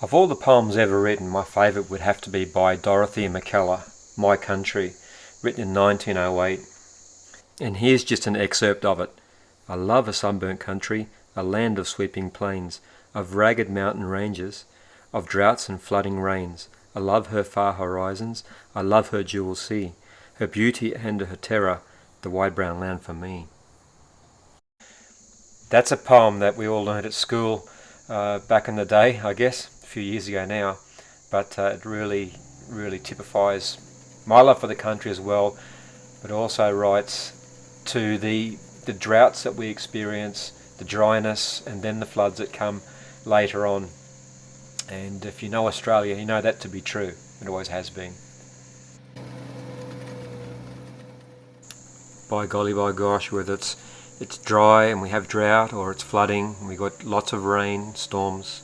Of all the poems ever written, my favourite would have to be by Dorothy McKellar, My Country, written in 1908. And here's just an excerpt of it. I love a sunburnt country, a land of sweeping plains, of ragged mountain ranges, of droughts and flooding rains. I love her far horizons, I love her jewel sea, her beauty and her terror, the wide brown land for me. That's a poem that we all learned at school back in the day, I guess, a few years ago now, but it really typifies my love for the country as well, but also writes to the droughts that we experience, the dryness, and then the floods that come later on. And if you know Australia, you know that to be true. It always has been. By golly, by gosh, whether it's dry and we have drought, or it's flooding and we got lots of rain, storms,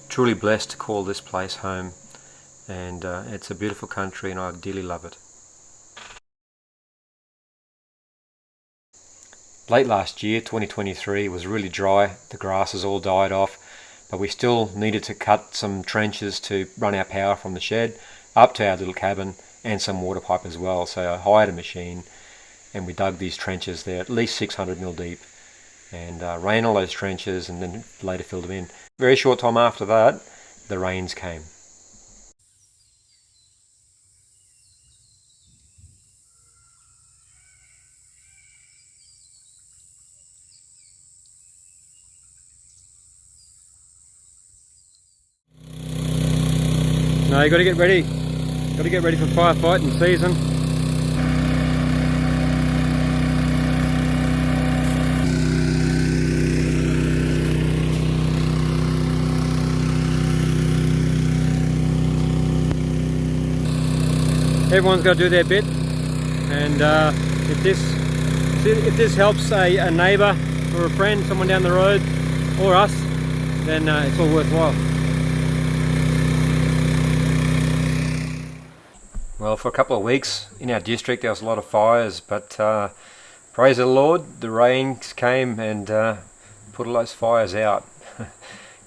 truly blessed to call this place home. And it's a beautiful country and I dearly love it. Late last year, 2023, was really dry. The grass has all died off, but we still needed to cut some trenches to run our power from the shed up to our little cabin, and some water pipe as well. So I hired a machine and we dug these trenches. They're at least 600 mil deep, and ran all those trenches and then later filled them in. Very short time after that, the rains came. No, you got to get ready. Got to get ready for firefighting season. Everyone's got to do their bit, and if this helps a neighbour or a friend, someone down the road, or us, then it's all worthwhile. Well, for a couple of weeks in our district there was a lot of fires, but praise the Lord, the rains came and put all those fires out.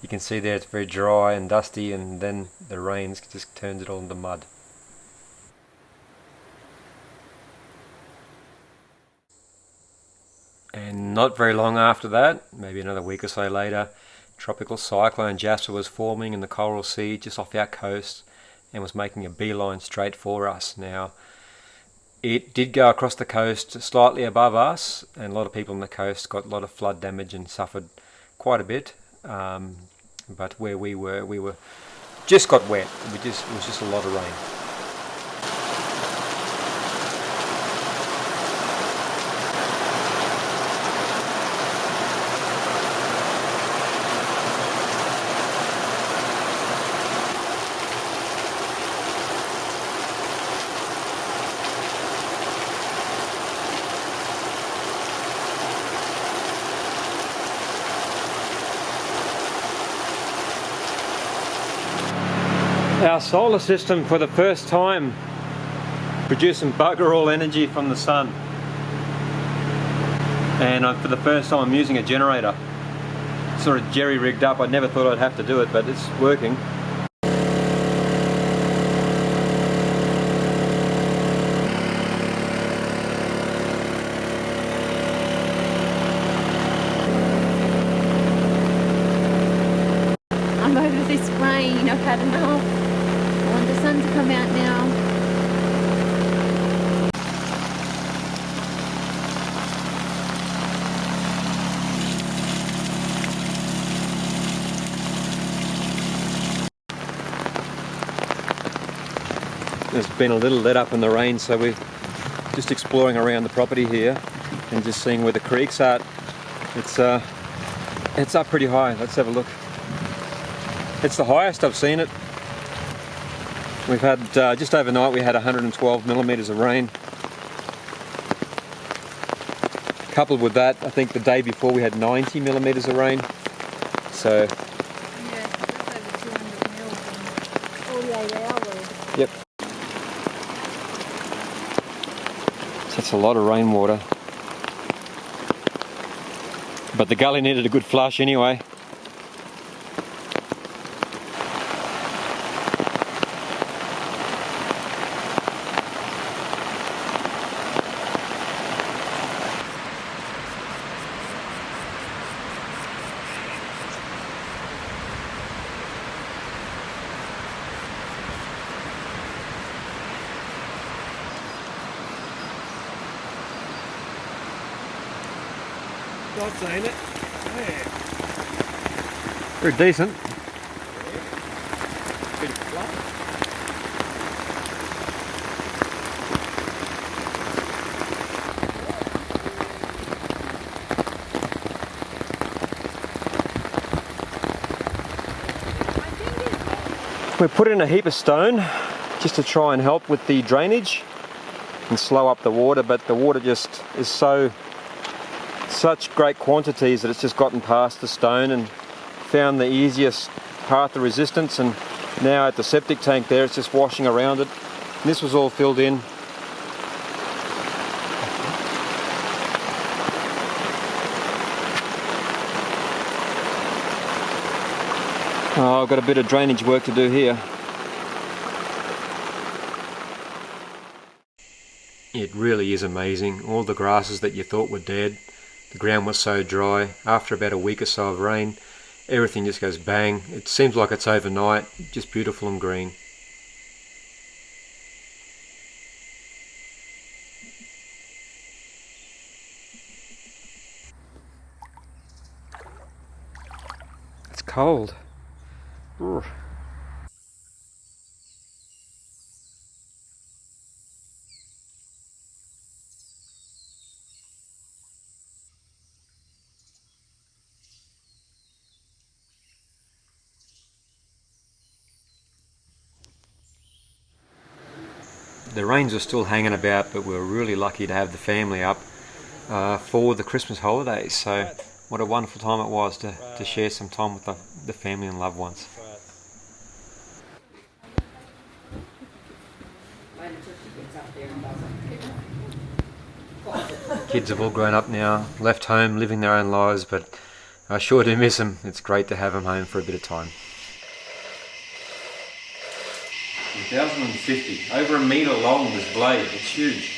You can see there it's very dry and dusty, and then the rains just turns it all into mud. And not very long after that, maybe another week or so later, tropical cyclone Jasper was forming in the Coral Sea just off our coast and was making a beeline straight for us. Now, it did go across the coast slightly above us, and a lot of people on the coast got a lot of flood damage and suffered quite a bit. But where we were just got wet. It was just a lot of rain. Our solar system for the first time producing bugger all energy from the sun, and for the first time I'm using a generator. Sort of jerry-rigged up. I never thought I'd have to do it, but it's working. I'm over this rain, I've had enough. I want the sun to come out now. There's been a little let up in the rain, so we're just exploring around the property here and just seeing where the creek's at. It's up pretty high. Let's have a look. It's the highest I've seen it. We've had, just overnight we had 112 millimetres of rain. Coupled with that, I think the day before we had 90 millimetres of rain. So, Yeah, that's over 200 mils in 48 hours. yep. So that's a lot of rainwater. But the gully needed a good flush anyway. I've seen it. Yeah. Very decent. Bit of fluff. We put in a heap of stone just to try and help with the drainage and slow up the water, but the water just is such great quantities that it's just gotten past the stone and found the easiest path of resistance, and now at the septic tank there it's just washing around it. And this was all filled in. Oh, I've got a bit of drainage work to do here. It really is amazing. All the grasses that you thought were dead, the ground was so dry. After about a week or so of rain, everything just goes bang. It seems like it's overnight, just beautiful and green. It's cold. Ooh. The rains are still hanging about, but we're really lucky to have the family up for the Christmas holidays. So what a wonderful time it was to share some time with the family and loved ones. Kids have all grown up now, left home, living their own lives, but I sure do miss them. It's great to have them home for a bit of time. 1,050, over a metre long this blade, it's huge.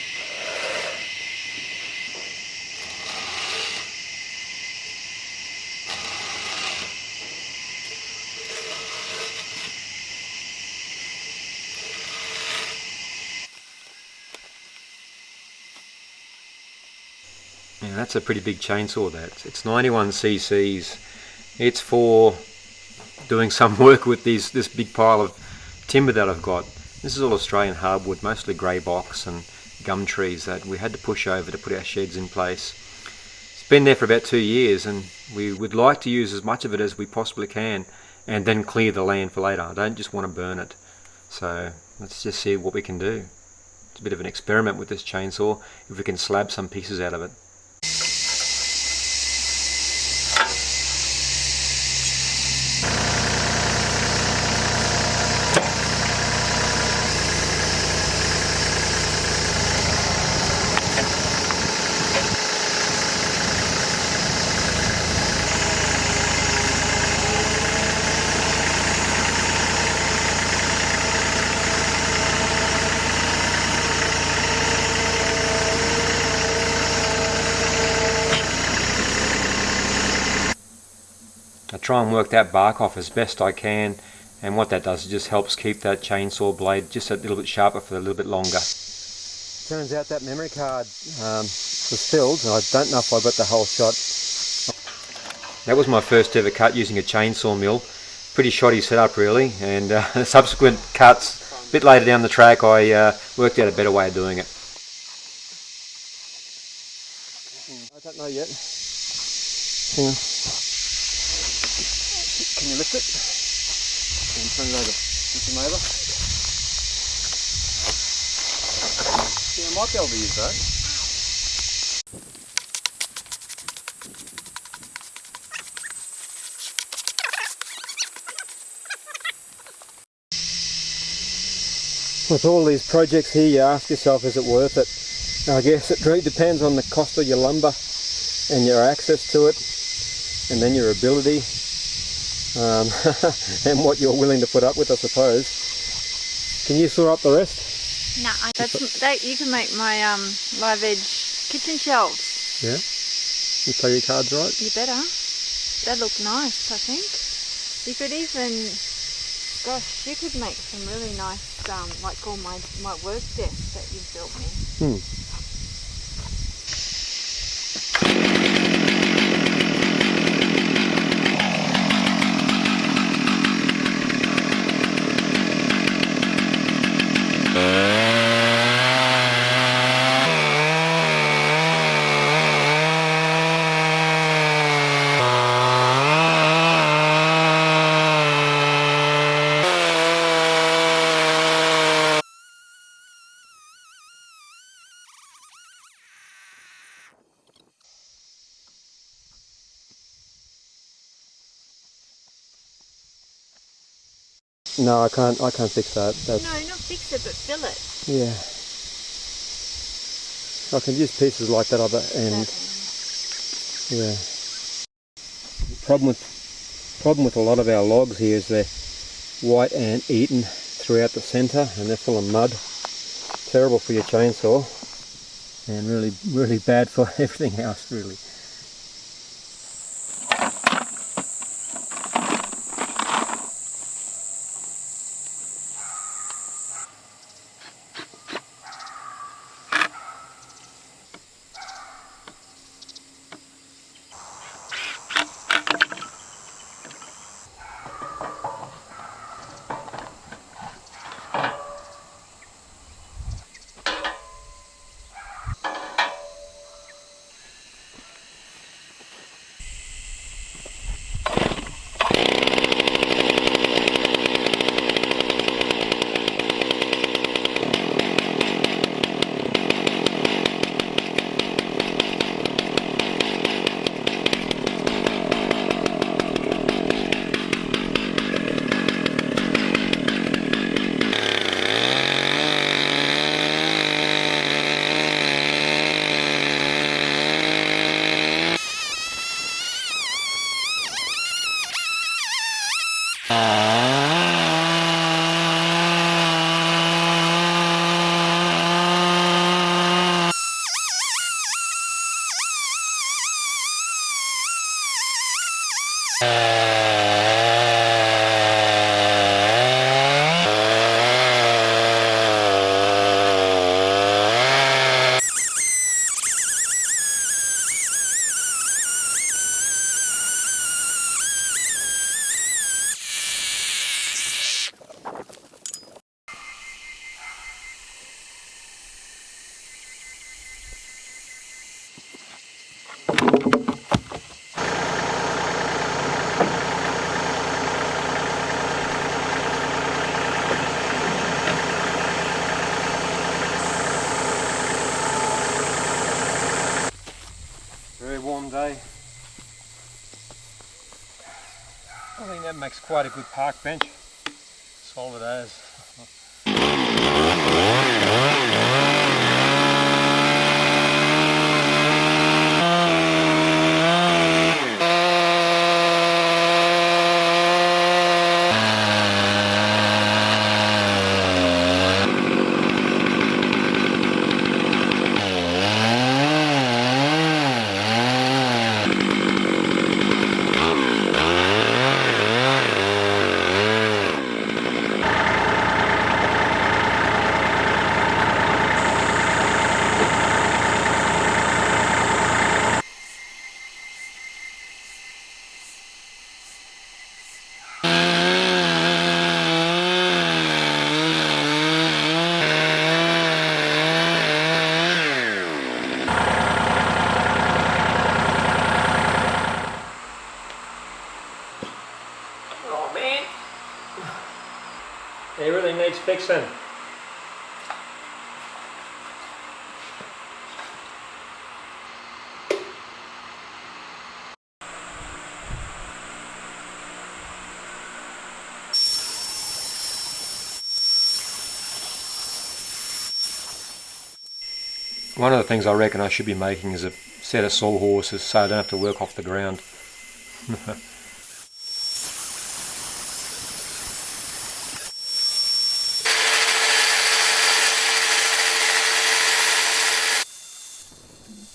Yeah, that's a pretty big chainsaw that. It's 91 cc's. It's for doing some work with this big pile of timber that I've got. This is all Australian hardwood, mostly grey box and gum trees that we had to push over to put our sheds in place. It's been there for about 2 years, and we would like to use as much of it as we possibly can and then clear the land for later. I don't just want to burn it. So let's just see what we can do. It's a bit of an experiment with this chainsaw, if we can slab some pieces out of it. I try and work that bark off as best I can, and what that does is just helps keep that chainsaw blade just a little bit sharper for a little bit longer. Turns out that memory card was filled, and I don't know if I got the whole shot. That was my first ever cut using a chainsaw mill. Pretty shoddy setup really, and subsequent cuts, a bit later down the track, I worked out a better way of doing it. I don't know yet. Hang on. Can you lift it? And turn it over. Lift them over. Yeah, I might be able to use that. With all these projects here, you ask yourself, is it worth it? I guess it really depends on the cost of your lumber and your access to it, and then your ability. And what you're willing to put up with, I suppose. Can you saw up the rest? No, you can make my live edge kitchen shelves. Yeah? You play your cards right? You better. They look nice, I think. You could even, gosh, you could make some really nice, like all my work desk that you've built me. No, I can't fix that. That's, No, not fix it, but fill it. yeah. I can use pieces like that other end. Yeah. Problem with a lot of our logs here is they're white and eaten throughout the centre, and they're full of mud. Terrible for your chainsaw, and really bad for everything else, really. Very warm day. I think that makes quite a good park bench. Solid as. Everything needs fixing. One of the things I reckon I should be making is a set of Sawhorses so I don't have to work off the ground.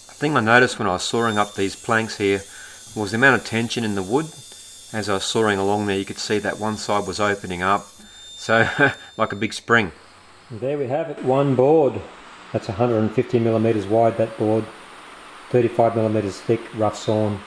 The thing I noticed when I was sawing up these planks here was the amount of tension in the wood. As I was sawing along there, you could see that one side was opening up, so like a big spring. And there we have it, one board. That's 150 millimeters wide, that board, 35 millimeters thick, rough sawn.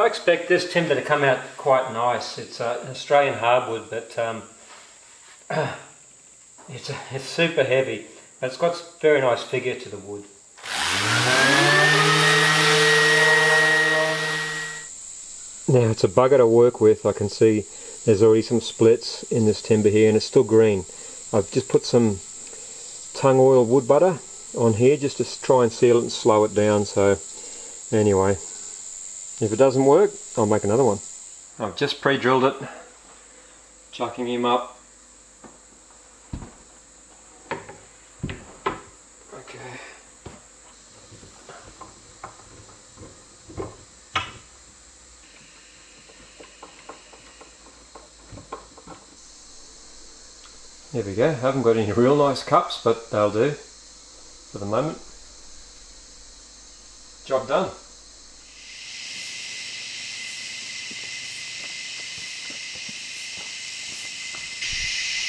I expect this timber to come out quite nice. It's an Australian hardwood, but it's super heavy. But it's got a very nice figure to the wood. Now it's a bugger to work with. I can see there's already some splits in this timber here and it's still green. I've just put some tung oil wood butter on here just to try and seal it and slow it down. So anyway, if it doesn't work, I'll make another one. I've just pre-drilled it, chucking him up. Okay. There we go. I haven't got any real nice cups, but they'll do for the moment. Job done.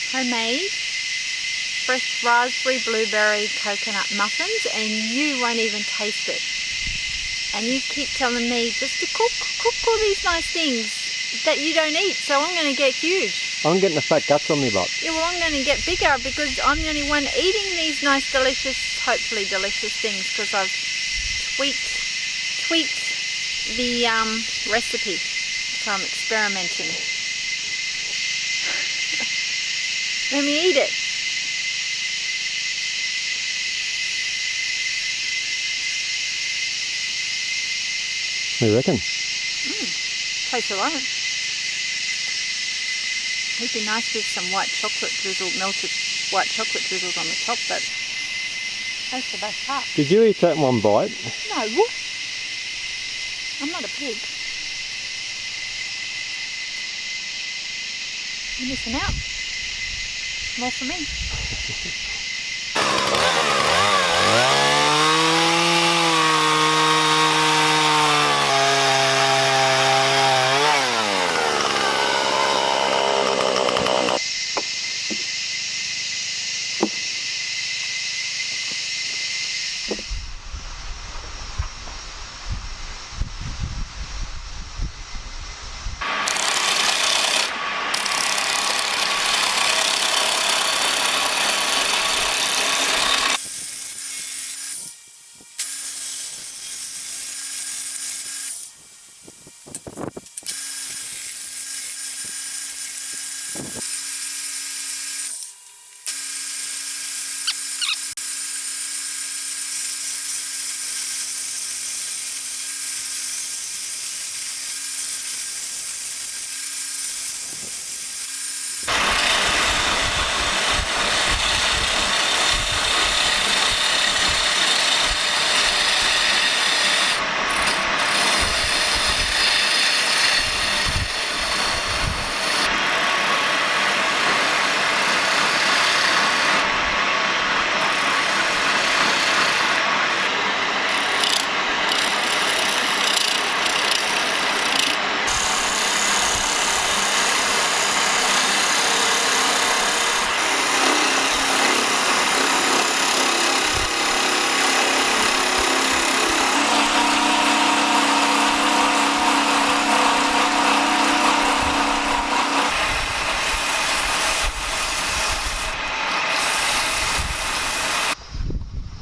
Homemade fresh raspberry, blueberry, coconut muffins, and you won't even taste it. And you keep telling me just to cook all these nice things that you don't eat, so I'm going to get huge. I'm getting the fat guts on me butt. Yeah, well, I'm going to get bigger because I'm the only one eating these nice, delicious, hopefully delicious things, because I've tweaked the recipe, so I'm experimenting. Let me eat it. What do you reckon? Tastes alright. It'd be nice with some white chocolate drizzle, melted white chocolate drizzled on the top, but that's the best part. Did you eat that in one bite? No, I'm not a pig. You're missing out. More for me.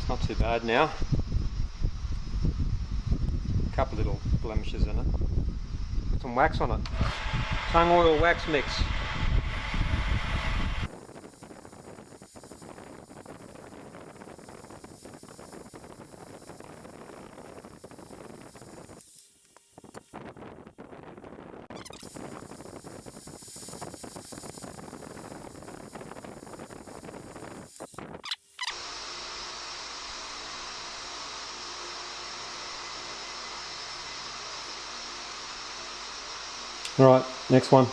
Not too bad now. A couple little blemishes in it. Put some wax on it. Tung oil wax mix. Alright, next one.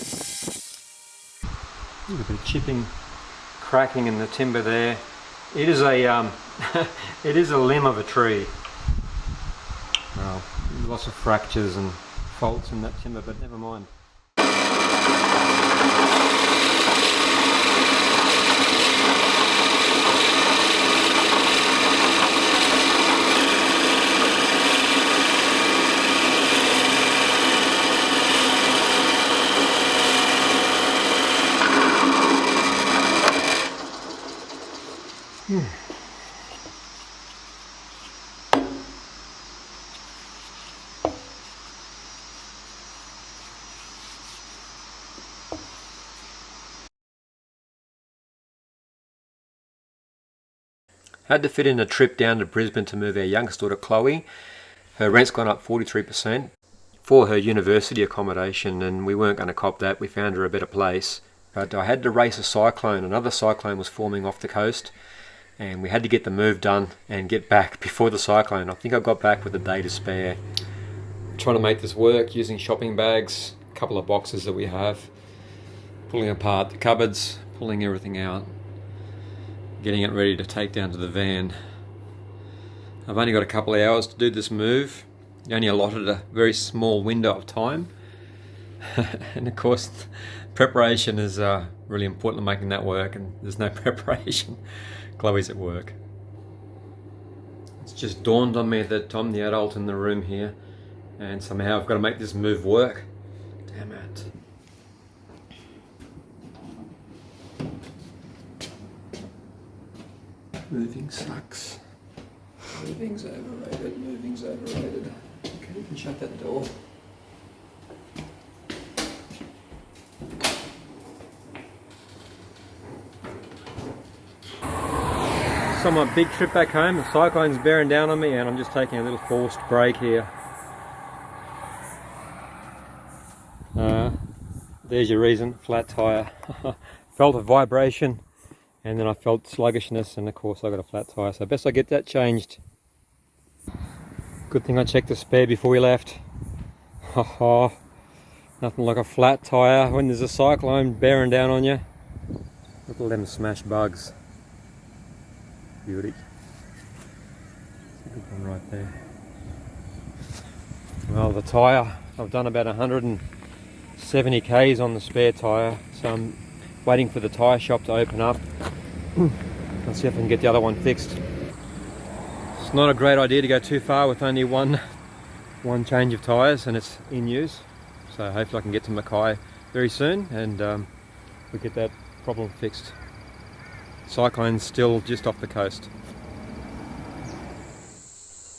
A bit of chipping, cracking in the timber there. It is a it is a limb of a tree. Well, lots of fractures and faults in that timber, but never mind. Had to fit in a trip down to Brisbane to move our youngest daughter Chloe. Her rent's gone up 43% for her university accommodation, and we weren't going to cop that. We found her a better place. But I had to race a cyclone. Another cyclone was forming off the coast, and we had to get the move done and get back before the cyclone. I think I got back with a day to spare. Trying to make this work using shopping bags, a couple of boxes that we have, pulling apart the cupboards, pulling everything out, getting it ready to take down to the van. I've only got a couple of hours to do this move. You only allotted a very small window of time. And of course, preparation is really important in making that work, and there's no preparation. Chloe's at work. It's just dawned on me that I'm the adult in the room here, and somehow I've got to make this move work. Damn it. Moving sucks. Moving's overrated. Moving's overrated. Okay, you can shut that door. So my big trip back home, the cyclone's bearing down on me, and I'm just taking a little forced break here. There's your reason, flat tyre. Felt a vibration, and then I felt sluggishness, and of course I got a flat tyre, so best I get that changed. Good thing I checked the spare before we left. Nothing like a flat tyre when there's a cyclone bearing down on you. Look at them smash bugs. Beauty. That's a good one right there. Well, the tyre, I've done about 170 k's on the spare tyre, so I'm waiting for the tyre shop to open up. I'll see if I can get the other one fixed. It's not a great idea to go too far with only one change of tyres, and it's in use. So hopefully I can get to Mackay very soon, and we'll get that problem fixed. Cyclone's still just off the coast.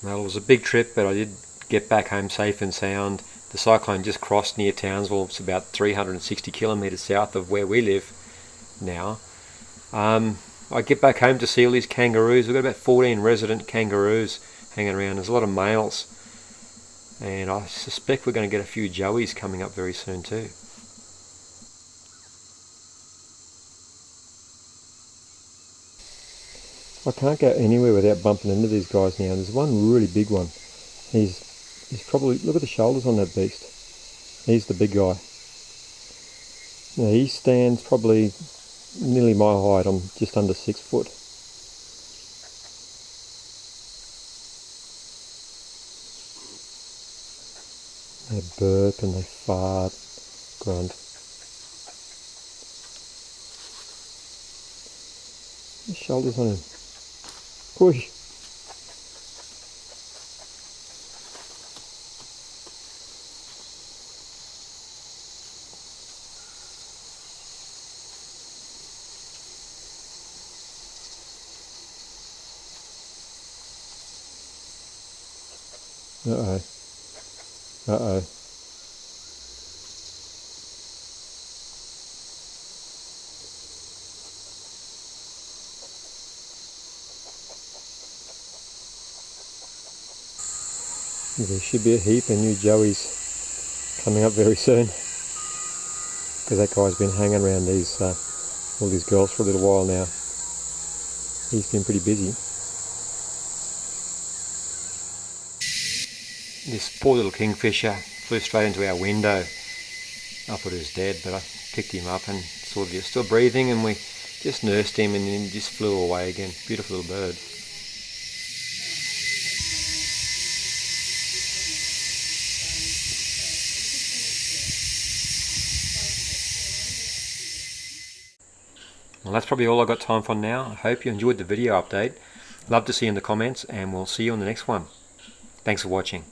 Well, it was a big trip, but I did get back home safe and sound. The cyclone just crossed near Townsville. It's about 360 kilometres south of where we live now. I get back home to see all these kangaroos. We've got about 14 resident kangaroos hanging around. There's a lot of males, and I suspect we're going to get a few joeys coming up very soon too. I can't go anywhere without bumping into these guys now. There's one really big one. He's probably, look at the shoulders on that beast. He's the big guy. Now he stands probably nearly my height. I'm just under 6 foot. They burp and they fart, grunt. The shoulders on him. Push. Uh-oh. Uh-oh. There should be a heap of new joeys coming up very soon, because that guy's been hanging around these all these girls for a little while now. He's been pretty busy. This poor little kingfisher flew straight into our window. I thought he was dead, but I picked him up and saw that he was still breathing, and we Just nursed him and then just flew away again. Beautiful little bird. Well, that's probably all I've got time for now. I hope you enjoyed the video update. Love to see you in the comments, and we'll see you on the next one. Thanks for watching.